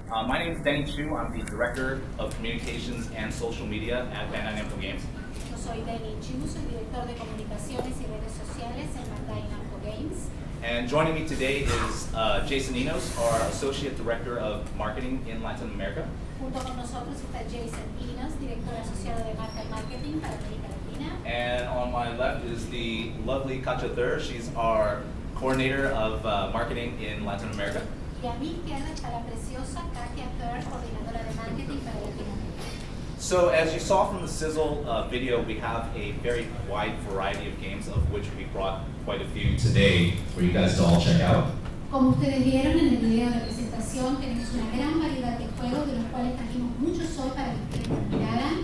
My name is Denny Chu. I'm the Director of Communications and Social Media at Bandain Amco Games. Yo soy Denny Chu, soy Director de Comunicaciones y Redes Sociales en Bandain Amco Games. And joining me today is Jason Enos, our Associate Director of Marketing in Latin America. Junto con nosotros está Jason Enos, Director Asociado de Marca y Marketing para América Latina. And on my left is the lovely Kacha Thur. She's our Coordinator of Marketing in Latin America. Y a mi izquierda está la preciosa Katia Thur, Coordinadora de Marketing para Latinoamérica. So as you saw from the Sizzle video, we have a very wide variety of games, of which we brought quite a few today for you guys to all check out. Como ustedes vieron en el video de presentación, tenemos una gran variedad de juegos, de los cuales trajimos muchos hoy para que ustedes los miraran.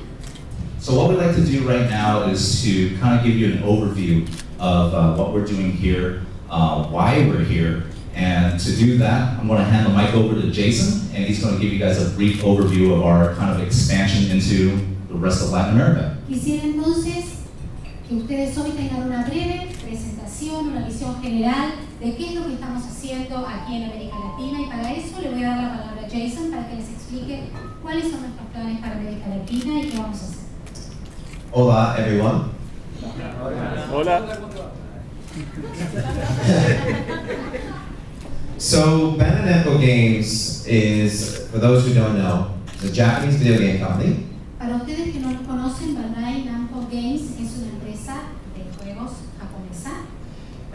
So what we'd like to do right now is to kind of give you an overview of what we're doing here, why we're here. And to do that, I'm going to hand the mic over to Jason, and he's going to give you guys a brief overview of our kind of expansion into the rest of Latin America. Quisiera entonces que ustedes hoy tengan una breve presentación, una visión general de qué es lo que estamos haciendo aquí en América Latina, y para eso le voy a dar la palabra a Jason para que les explique cuáles son nuestros planes para América Latina y qué vamos a hacer. Hola, everyone. Hola. So, Bandain Amco Games is, for those who don't know, is a Japanese video game company. Para ustedes que no lo conocen, Bandain Amco Games es una empresa de juegos japonesa.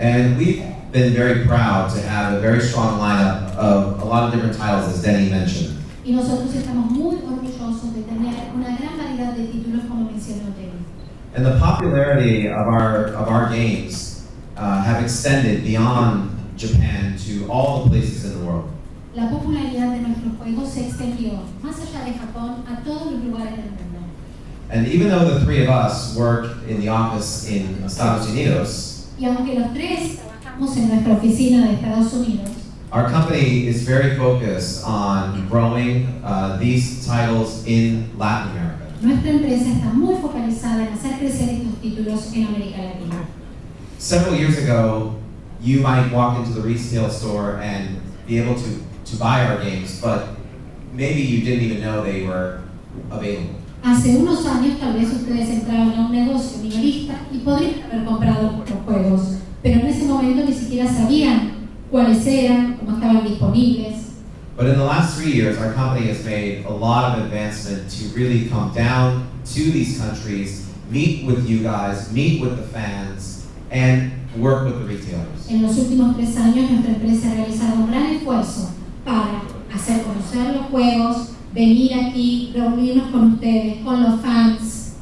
And we've been very proud to have a very strong lineup of a lot of different titles, as Denny mentioned. Y nosotros estamos muy orgullosos de tener una gran variedad de títulos, como mencionó Denny. And the popularity of our games have extended beyond Japan to all the places in the world. La popularidad de nuestros juegos se extendió más allá de Japón a todos los lugares del mundo. And even though the three of us work in the office in Estados Unidos, Y aunque los tres trabajamos en nuestra oficina de Estados Unidos, our company is very focused on growing these titles in Latin America. nuestra empresa está muy focalizada en hacer crecer estos títulos en América Latina. Several years ago, you might walk into the retail store and be able to buy our games, but maybe you didn't even know they were available. Hace unos años tal vez ustedes entraron a un negocio minorista y podrían haber comprado nuestros juegos, pero en ese momento ni siquiera sabían cuáles eran, cómo estaban disponibles. But in the last 3 years, our company has made a lot of advancement to really come down to these countries, meet with you guys, meet with the fans, and work with the retailers. En los últimos 3 años nuestra empresa ha realizado un gran esfuerzo para hacer conocer los juegos, venir aquí, reunirnos con ustedes, con los fans.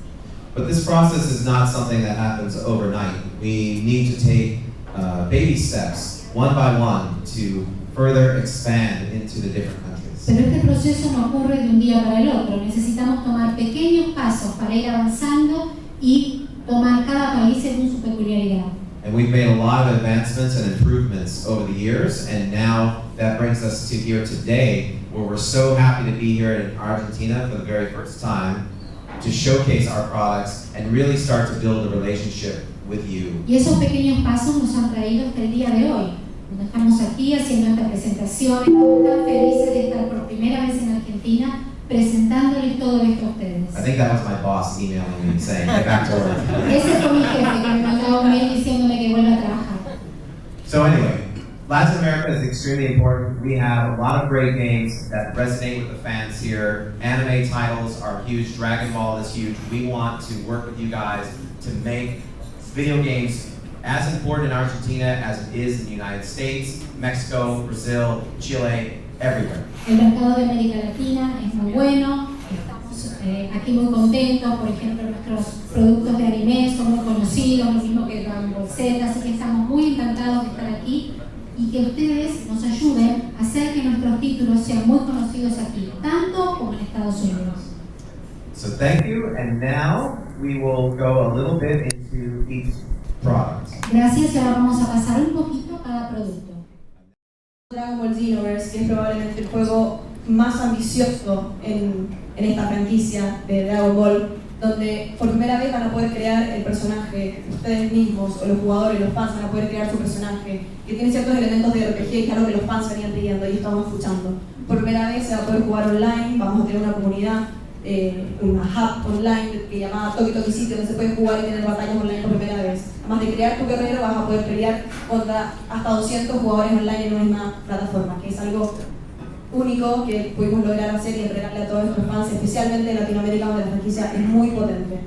But this process is not something that happens overnight. We need to take baby steps, one by one, to further expand into the different countries. Pero este proceso no ocurre de un día para el otro. Necesitamos tomar pequeños pasos para ir avanzando y tomar cada país según su peculiaridad. And we've made a lot of advancements and improvements over the years, and now that brings us to here today, where we're so happy to be here in Argentina for the very first time to showcase our products and really start to build a relationship with you. Y esos pequeños pasos nos han traído hasta el día de hoy. Cuando estamos aquí haciendo esta presentación, estamos tan felices de estar por primera vez en Argentina presentándoles todo esto a ustedes. I think that was my boss emailing me saying, get back to work. Ese fue mi jefe que me mandaba un mail diciéndome que vuelva a trabajar. So anyway, Latin America is extremely important. We have a lot of great games that resonate with the fans here. Anime titles are huge. Dragon Ball is huge. We want to work with you guys to make video games as important in Argentina as it is in the United States, Mexico, Brazil, Chile, everywhere. El mercado de América Latina es muy bueno, estamos aquí muy contentos. Por ejemplo, nuestros productos de anime son muy conocidos, lo mismo que Dragon Ball Z, así que estamos muy encantados de estar aquí y que ustedes nos ayuden a hacer que nuestros títulos sean muy conocidos aquí, tanto como en Estados Unidos. So thank you, and now we will go a little bit into each product. Gracias, y ahora vamos a pasar un poquito a cada producto. Dragon Ball Xenoverse, que es probablemente el juego más ambicioso en esta franquicia de Dragon Ball, donde por primera vez van a poder crear el personaje ustedes mismos, o los jugadores, los fans van a poder crear su personaje, que tiene ciertos elementos de RPG, que es algo que los fans venían pidiendo y estamos escuchando. Por primera vez se va a poder jugar online, vamos a tener una comunidad, una hub online que llamada Toki Toki City, donde se puede jugar y tener batallas online por primera vez. Además de crear tu guerrero, vas a poder pelear contra hasta 200 jugadores online en una misma plataforma, que es algo único que pudimos lograr hacer y entregarle a todos nuestros fans, especialmente en Latinoamérica, donde la franquicia es muy potente.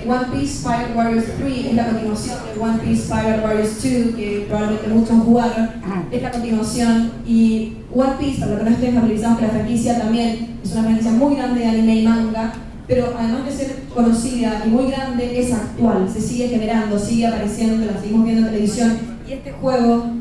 One Piece Pirate Warriors 3 es la continuación de One Piece Pirate Warriors 2, que probablemente muchos jugaron. Es la continuación, y One Piece, para los que no estén familiarizados con la franquicia, también es una franquicia muy grande de anime y manga, pero además de ser conocida y muy grande, es actual, se sigue generando, sigue apareciendo, la seguimos viendo en televisión, y este juego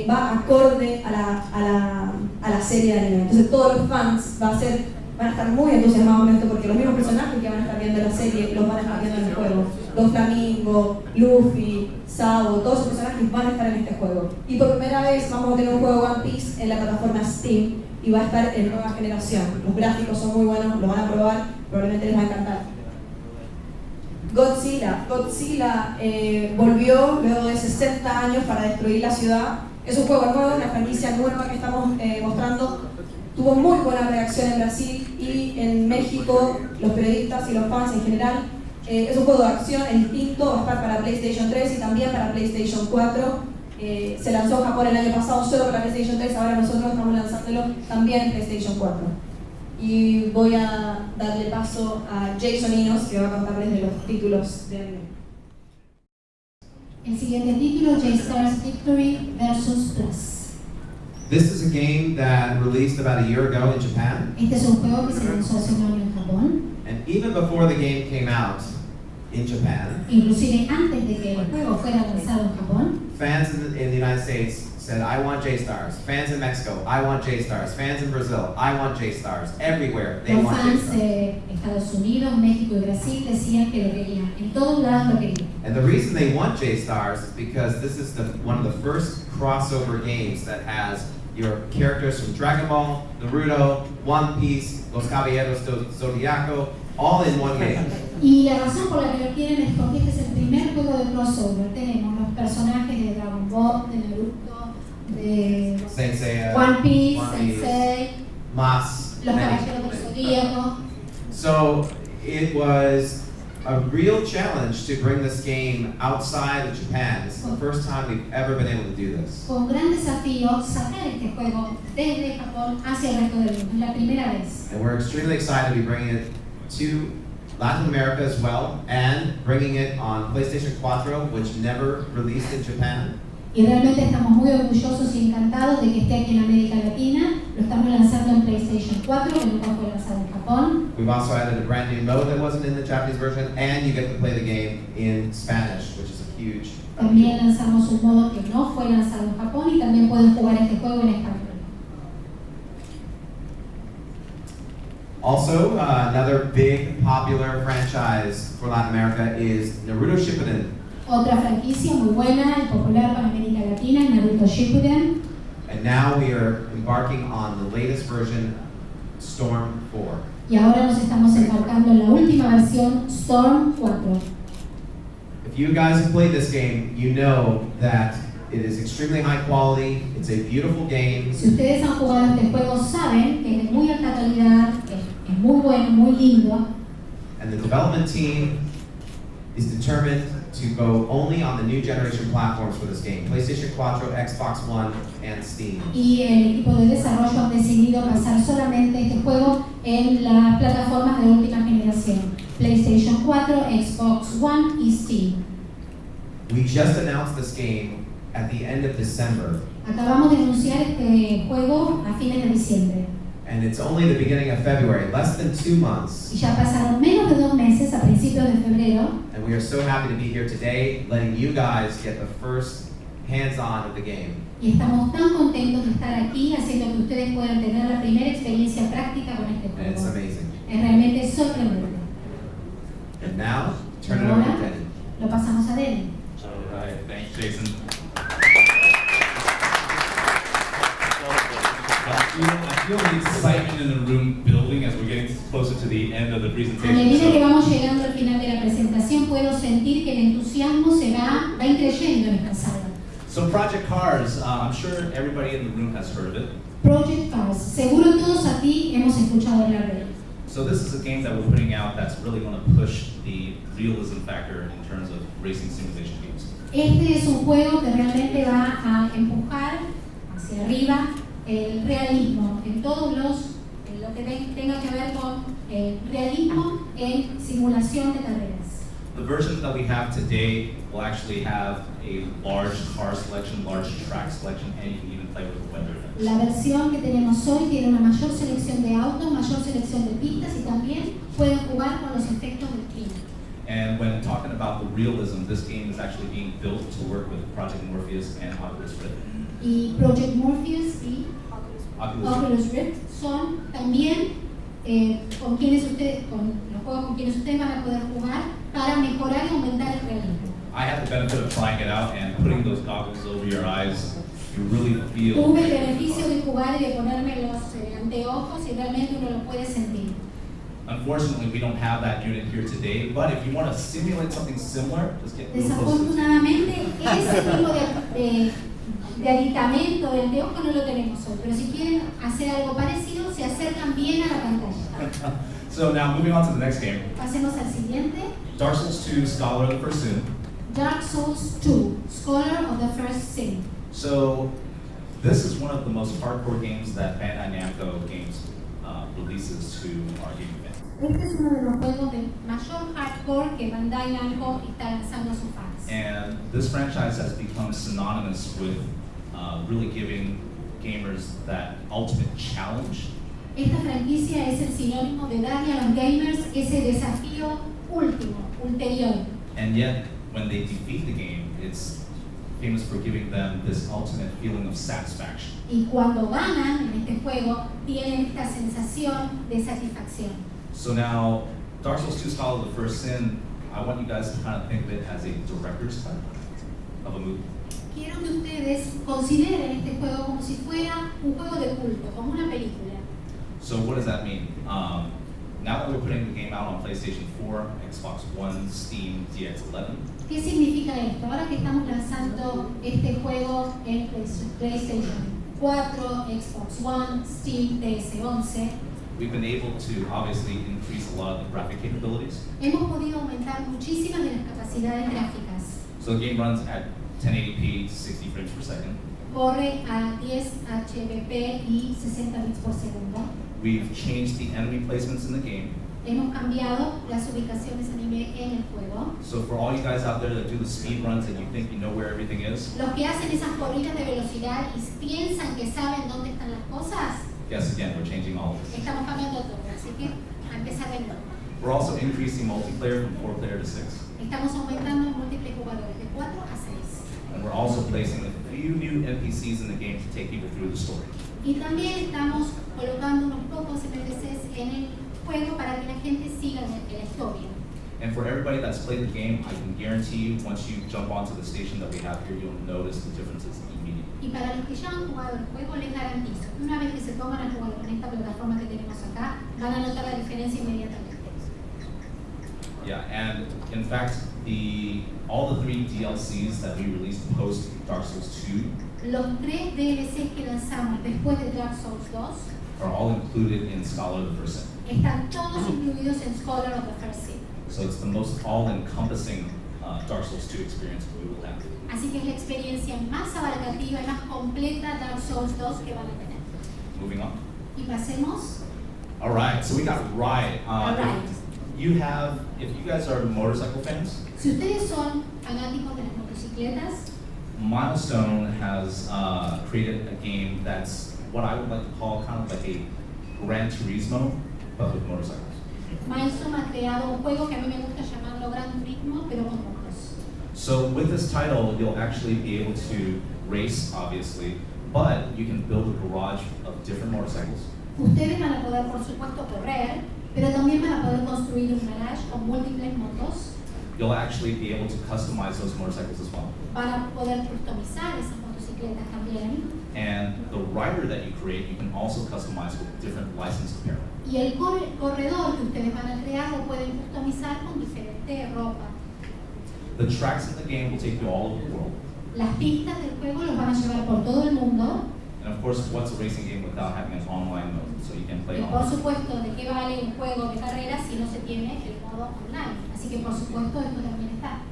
va acorde a la serie de anime. Entonces todos los fans van a estar muy entusiasmados con esto, porque los mismos personajes que van a estar viendo en la serie los van a estar viendo en el juego. Los Flamingo, Luffy, Sabo, todos esos personajes van a estar en este juego. Y por primera vez vamos a tener un juego One Piece en la plataforma Steam y va a estar en nueva generación. Los gráficos son muy buenos, lo van a probar, probablemente les va a encantar. Godzilla volvió luego de 60 años para destruir la ciudad. Es un juego nuevo, una franquicia nueva que estamos mostrando. Tuvo muy buena reacción en Brasil y en México, los periodistas y los fans en general. Es un juego de acción, es distinto, va a estar para PlayStation 3 y también para PlayStation 4. Se lanzó en Japón el año pasado solo para PlayStation 3, ahora nosotros estamos lanzándolo también en PlayStation 4. Y voy a darle paso a Jason Inos, que va a contarles de los títulos de anime. El siguiente título, J-Stars Victory vs. Plus. This is a game that released about a year ago in Japan. Este es un juego que se lanzó hace un año en Japón. And even before the game came out in Japan, Inclusive antes de que el juego fuera lanzado en Japón, fans in the United States said, I want J-Stars. Fans in Mexico, I want J-Stars. Fans in Brazil, I want J-Stars. Everywhere, they los want fans J-Stars. de Estados Unidos, México y Brasil decían que lo querían. En todos lados lo querían. And the reason they want J-Stars is because this is one of the first crossover games that has your characters from Dragon Ball, Naruto, One Piece, Los Caballeros del Zodiaco, all in one game. Y la razón por la que lo quieren es porque este es el primer juego de crossover. Tenemos los personajes de Dragon Ball, de Naruto, de One Piece, Sensei, Mas, los Caballeros del Zodíaco. So it was a real challenge to bring this game outside of Japan. This is the first time we've ever been able to do this. Fue un gran desafío sacar este juego desde Japón hacia el resto del mundo. Es la primera vez. And we're extremely excited to be bringing it to Latin America as well, and bringing it on PlayStation 4, which never released in Japan. Y realmente estamos muy orgullosos y encantados de que esté aquí en América Latina. Lo estamos lanzando en PlayStation 4, que nunca fue lanzado en Japón. We've also added a brand new mode that wasn't in the Japanese version, and you get to play the game in Spanish, which is a huge. También lanzamos un modo que no fue lanzado en Japón y también pueden jugar este juego en español. Also, another big popular franchise for Latin America is Naruto Shippuden. Otra franquicia muy buena y popular para América Latina es Naruto Shippuden. And now we are embarking on the latest version, Storm 4. Y ahora nos estamos embarcando en la última versión, Storm 4. If you guys have played this game, you know that it is extremely high quality, it's a beautiful game. Si ustedes han jugado este juego, saben que es de muy alta calidad, que es muy bueno, muy lindo. And the development team is determined to go only on the new generation platforms for this game, PlayStation 4, Xbox One, and Steam. Y el equipo de desarrollo han decidido pasar solamente este juego en las plataformas de última generación, PlayStation 4, Xbox One y Steam. We just announced this game at the end of December. Acabamos de anunciar este juego a fines de diciembre. And it's only the beginning of February, less than 2 months. Y ya pasaron menos de 2 meses, a principios de febrero. And we are so happy to be here today, letting you guys get the first hands-on of the game. Y estamos tan contentos de estar aquí, haciendo que ustedes puedan tener la primera experiencia práctica con este And it's juego. amazing. Es realmente sorprendente. And now, turn it over to Denny. Lo pasamos a Denny. All right, thanks, Jason. I feel the excitement in the room building as we're getting closer to the end of the A presentation. medida que vamos llegando al final de la presentación, puedo sentir que el entusiasmo se va increyendo en esta sala. So Project Cars, I'm sure everybody in the room has heard of it. Project Cars. Seguro todos aquí hemos escuchado hablar de él. So this is a game that we're putting out that's really going to push the realism factor in terms of racing simulation games. Este es un juego que realmente va a empujar hacia arriba el realismo en todos lo que tenga que ver con realismo en simulación de carreras. The version that we have today will actually have a large car selection, large track selection, and you can even play with the weather events. La versión que tenemos hoy tiene una mayor selección de autos, mayor selección de pistas y también pueden jugar con los efectos del clima. And when talking about the realism, this game is actually being built to work with Project Morpheus and Oculus Rift. Y Project Morpheus y Oculus Rift son también con los juegos con quienes ustedes van a poder jugar para mejorar y aumentar el realismo. I had the benefit of trying it out and putting those goggles over your eyes. You really feel. Tuve el beneficio de jugar y de ponerme los anteojos y realmente uno lo puede sentir. Unfortunately, we don't have that unit here today, but if you want to simulate something similar, just get a little closer. Desafortunadamente, ese tipo de aditamento de anteojo no lo tenemos hoy, pero si quieren hacer algo parecido, se acercan bien a la pantalla. So now moving on to the next game. Pasemos al siguiente. Dark Souls 2 Scholar of the First Sin. Dark Souls 2, Scholar of the First Sin. So this is one of the most hardcore games that Bandain Amco Games releases to our gaming fans. Este es uno de los juegos de mayor hardcore que Bandain Amco está lanzando a sus fans. And this franchise has become synonymous with really giving gamers that ultimate challenge. Esta franquicia es el sinónimo de darle a los gamers ese desafío último, ulterior. And yet, when they defeat the game, it's famous for giving them this ultimate feeling of satisfaction. Y cuando ganan en este juego, tienen esta sensación de satisfacción. So now, Dark Souls 2 Scholar of the First Sin, I want you guys to kind of think of it as a director's cut of a movie. Quiero que ustedes consideren este juego como si fuera un juego de culto, como una película. So what does that mean? Now that we're putting the game out on PlayStation 4, Xbox One, Steam, DX11. ¿Qué significa esto? Ahora que estamos lanzando este juego en PlayStation 4, Xbox One, Steam, DS11, we've been able to obviously increase a lot of the graphic capabilities. hemos podido aumentar muchísimas de las capacidades gráficas. So the game runs at 1080p, 60 frames per second. Corre a 10 HBP y 60 bits por segundo. We've changed the enemy placements in the game. Hemos cambiado las ubicaciones anime en el juego. So for all you guys out there that do the speed runs and you think you know where everything is, Los que hacen esas corridas de velocidad y piensan que saben dónde están las cosas, yes, again, we're changing all of this. estamos cambiando todo. Así que a empezar de nuevo. We're also increasing multiplayer from 4-player to 6. Estamos aumentando en múltiples jugadores de 4 a 6. And we're also placing a few new NPCs in the game to take people through the story. Y también estamos colocando unos pocos NPCs en el juego para que la gente siga en la historia. And for everybody that's played the game, I can guarantee you, once you jump onto the station that we have here, you'll notice the differences immediately. Y para los que ya han jugado el juego, les garantizo que una vez que se pongan a jugar con esta plataforma que tenemos acá, van a notar la diferencia inmediatamente. Yeah, and in fact, all the 3 DLCs that we released post Dark Souls 2 Los 3 DLCs que lanzamos después de Dark Souls 2 are all included in Scholar of the First Sin. están todos incluidos en Scholar of the First Sin. So it's the most all-encompassing Dark Souls 2 experience we will have. Así que es la experiencia más abarcativa y más completa Dark Souls 2 que van a tener. Moving on. Y pasemos. All right, so we got Ride. Ride. If you guys are motorcycle fans, Si ustedes son fanáticos de las motocicletas, Milestone has created a game that's what I would like to call kind of like a Gran Turismo, but with motorcycles. Milestone ha creado un juego que a mí me gusta llamarlo Gran Turismo, pero con motos. So with this title, you'll actually be able to race, obviously, but you can build a garage of different motorcycles. Ustedes van a poder, por supuesto, correr, pero también van a poder construir un garage con múltiples motos. You'll actually be able to customize those motorcycles as well. Van a poder customizar esas motocicletas también. And the rider that you create, you can also customize with different licensed apparel. Y el corredor que ustedes van a crear lo pueden customizar con diferente ropa. The tracks in the game will take you all over the world. Las pistas del juego los van a llevar por todo el mundo. And of course, what's a racing game without having an online mode, so you can play Y por online? supuesto, ¿de qué vale un juego de carrera si no se tiene el modo online? Así que por supuesto esto también está.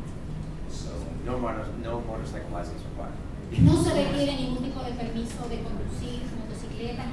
So no motorcycle license required. No se requiere ningún tipo de permiso de conducir motocicletas